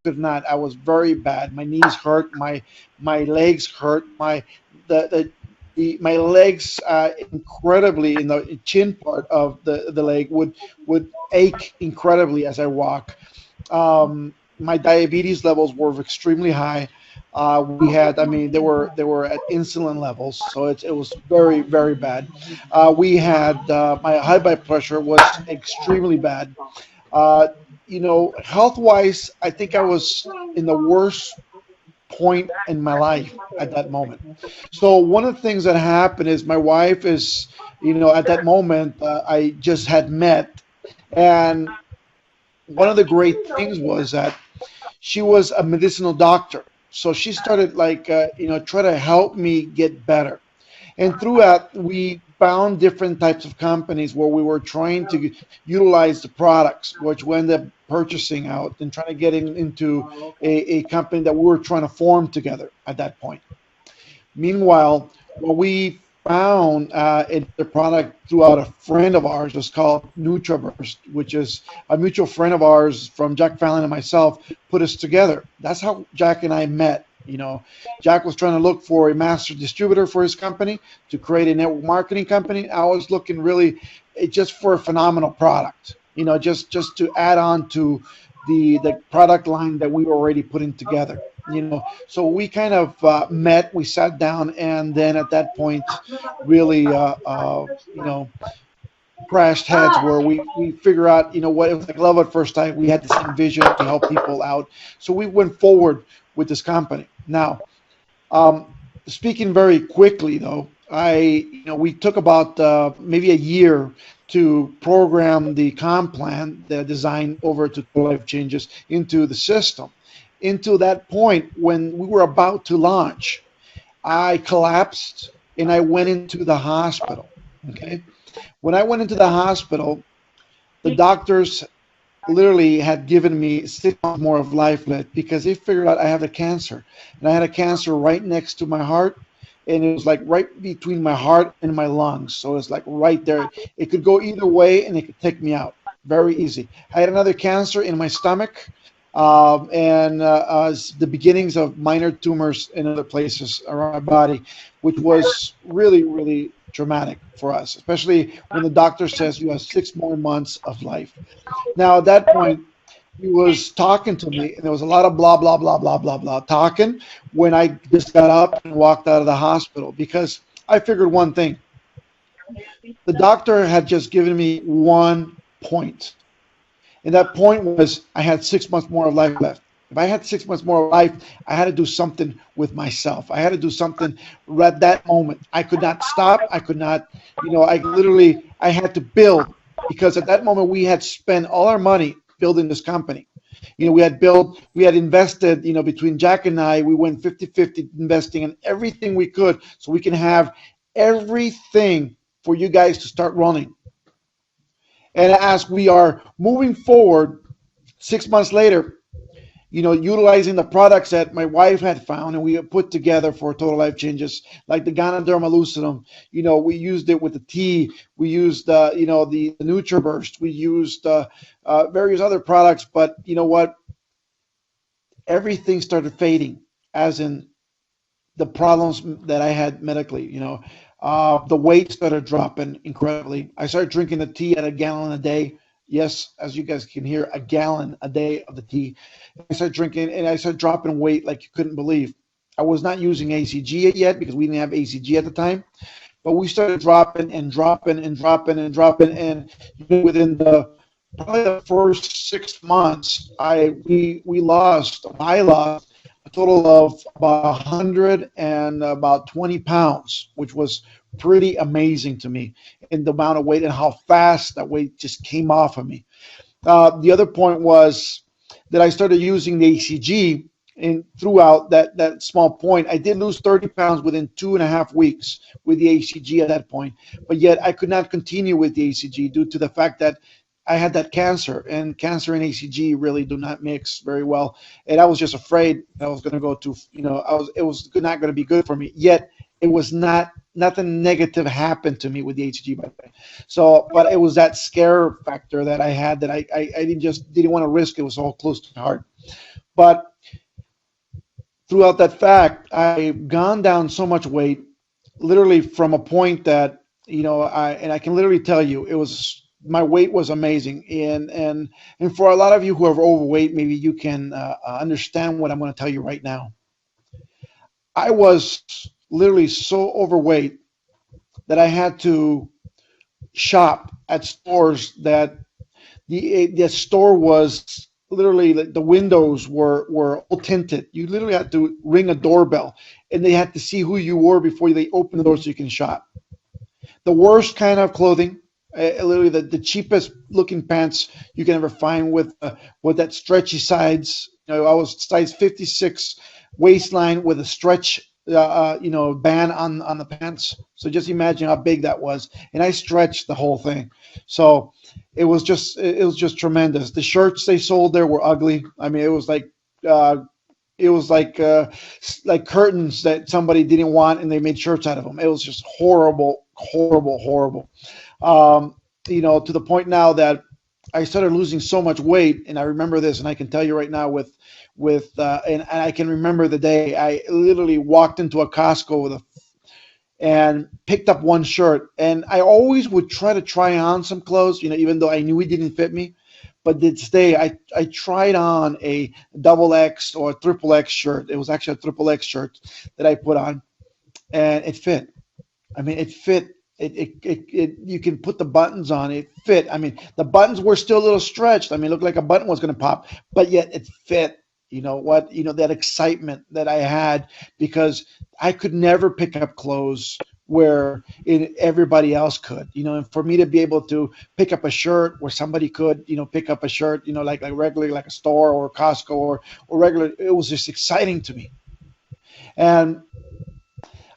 could not. I was very bad. My knees hurt. My legs hurt. My legs incredibly in the chin part of the leg would ache incredibly as I walk. My diabetes levels were extremely high. We had, I mean, they were at insulin levels, so it was very very bad. We had my high blood pressure was extremely bad. Uh, Health wise, I think I was in the worst point in my life at that moment. So one of the things that happened is my wife is, at that moment I just had met, and one of the great things was that she was a medicinal doctor. So she started like, try to help me get better. And throughout, we found different types of companies where we were trying to utilize the products, which we ended up purchasing out and trying to get into a company that we were trying to form together at that point. Meanwhile, what we found in the product throughout a friend of ours was called NutraBurst, which is a mutual friend of ours from Jack Fallon and myself put us together. That's how Jack and I met. Jack was trying to look for a master distributor for his company to create a network marketing company. I was looking really just for a phenomenal product, just to add on to the product line that we were already putting together. So we kind of met, we sat down, and then at that point, really, crashed heads where we figure out, what it was like love at first sight. We had the same vision to help people out. So we went forward with this company. Now, um, speaking very quickly though, we took about maybe a year to program the comp plan, the design over to life changes into the system. Into that point, when we were about to launch, I collapsed and I went into the hospital. Okay. When I went into the hospital, the doctors literally had given me 6 months more of life left because they figured out I had a cancer. And I had a cancer right next to my heart. And it was like right between my heart and my lungs. So it's like right there. It could go either way and it could take me out. Very easy. I had another cancer in my stomach, and the beginnings of minor tumors in other places around my body, which was really, really traumatic for us, especially when the doctor says you have 6 more months of life. Now, at that point, he was talking to me, and there was a lot of blah, blah, blah, blah, blah, blah talking when I just got up and walked out of the hospital because I figured one thing. The doctor had just given me one point, and that point was I had 6 months more of life left. If I had 6 months more of life, I had to do something with myself. I had to do something right at that moment. I could not stop. I could not, I had to build because at that moment we had spent all our money building this company. We had invested, between Jack and I, we went 50-50 investing in everything we could so we can have everything for you guys to start running. And as we are moving forward, 6 months later, utilizing the products that my wife had found and we had put together for Total Life Changes, like the Ganoderma lucidum. We used it with the tea. We used, the NutriBurst. We used various other products. But you know what? Everything started fading, as in the problems that I had medically. The weight started dropping incredibly. I started drinking the tea at a gallon a day. Yes, as you guys can hear, a gallon a day of the tea. I started drinking and I started dropping weight like you couldn't believe. I was not using ACG yet because we didn't have ACG at the time, but we started dropping and dropping and dropping and dropping. And within the probably the first 6 months, I lost a total of about 100 and about 20 pounds, which was pretty amazing to me in the amount of weight and how fast that weight just came off of me. The other point was that I started using the ACG, and throughout that small point, I did lose 30 pounds within 2.5 weeks with the ACG at that point. But yet I could not continue with the ACG due to the fact that I had that cancer, and cancer and ACG really do not mix very well. And I was just afraid that I was going to go to, it was not going to be good for me. Yet it was not, nothing negative happened to me with the HCG, by the way. So, but it was that scare factor that I had that I didn't want to risk. It was all close to my heart. But throughout that fact, I've gone down so much weight, literally from a point that, I can literally tell you, it was, my weight was amazing. And for a lot of you who are overweight, maybe you can understand what I'm going to tell you right now. I was literally so overweight that I had to shop at stores that the store was literally, like, the windows were all tinted. You literally had to ring a doorbell, and they had to see who you were before they opened the door so you can shop. The worst kind of clothing, literally the cheapest looking pants you can ever find with that stretchy sides. I was size 56 waistline with a stretch band on the pants. So just imagine how big that was, and I stretched the whole thing. So it was just tremendous. The shirts they sold there were ugly. I mean, it was like curtains that somebody didn't want, and they made shirts out of them. It was just horrible, horrible, horrible. To the point now that I started losing so much weight, and I remember this, and I can tell you right now and I can remember the day I literally walked into a Costco and picked up one shirt, and I always would try on some clothes, even though I knew it didn't fit me. But this day, I tried on a double X or a triple X shirt. It was actually a triple X shirt that I put on, and it fit. I mean, it fit. You can put the buttons on. It fit. I mean, the buttons were still a little stretched. I mean, it looked like a button was going to pop, but yet it fit. You know what? That excitement that I had, because I could never pick up clothes where everybody else could, and for me to be able to pick up a shirt where somebody could, pick up a shirt, like regularly, like a store or Costco or regular, it was just exciting to me. And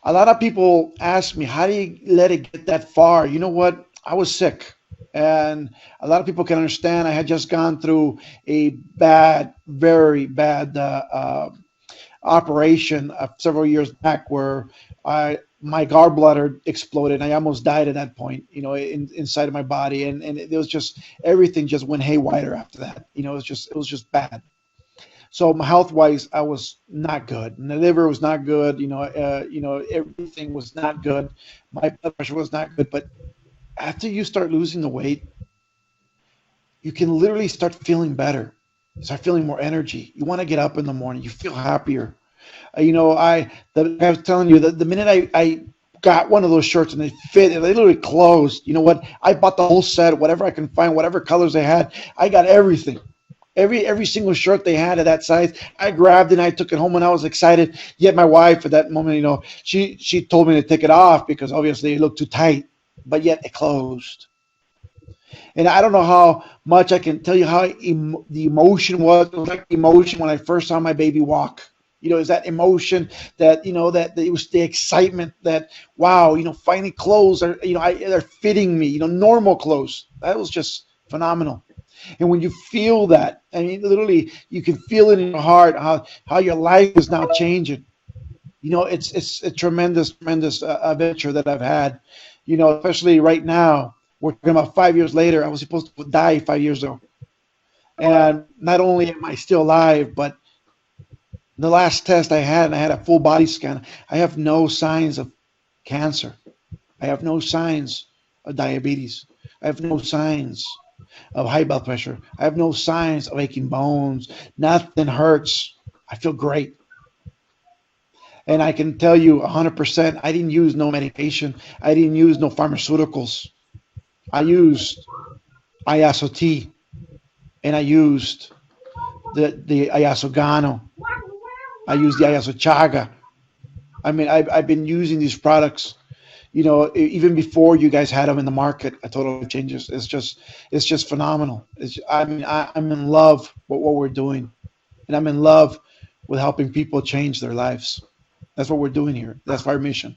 a lot of people ask me, how do you let it get that far? You know what? I was sick. And a lot of people can understand. I had just gone through a bad, very bad operation several years back where my gallbladder exploded. I almost died at that point, inside of my body. And it was just, everything just went haywire after that. It was just bad. So health-wise, I was not good. And the liver was not good. Everything was not good. My blood pressure was not good. But after you start losing the weight, you can literally start feeling better. You start feeling more energy. You want to get up in the morning. You feel happier. I was telling you that the minute I got one of those shirts and it fit, it literally closed. You know what? I bought the whole set, whatever I can find, whatever colors they had. I got everything. Every single shirt they had of that size, I grabbed it and I took it home and I was excited. Yet my wife at that moment, she told me to take it off because obviously it looked too tight, but yet it closed. And I don't know how much I can tell you how the emotion was. It was like emotion when I first saw my baby walk. Is that emotion that, that it was the excitement that, wow, finally clothes are, they're fitting me, normal clothes. That was just phenomenal. And when you feel that, I mean, literally, you can feel it in your heart how your life is now changing. It's a tremendous, tremendous adventure that I've had. Especially right now, we're talking about 5 years later. I was supposed to die 5 years ago, and not only am I still alive, but the last test I had, and I had a full body scan. I have no signs of cancer. I have no signs of diabetes. I have no signs of high blood pressure. I have no signs of aching bones. Nothing hurts. I feel great. And I can tell you 100%, I didn't use no medication. I didn't use no pharmaceuticals. I used ISOT, and I used the Iasogano. I used the Iasochaga. I mean, I've been using these products, even before you guys had them in the market. A total changes. It's just phenomenal. I'm in love with what we're doing, and I'm in love with helping people change their lives. That's what we're doing here. That's our mission.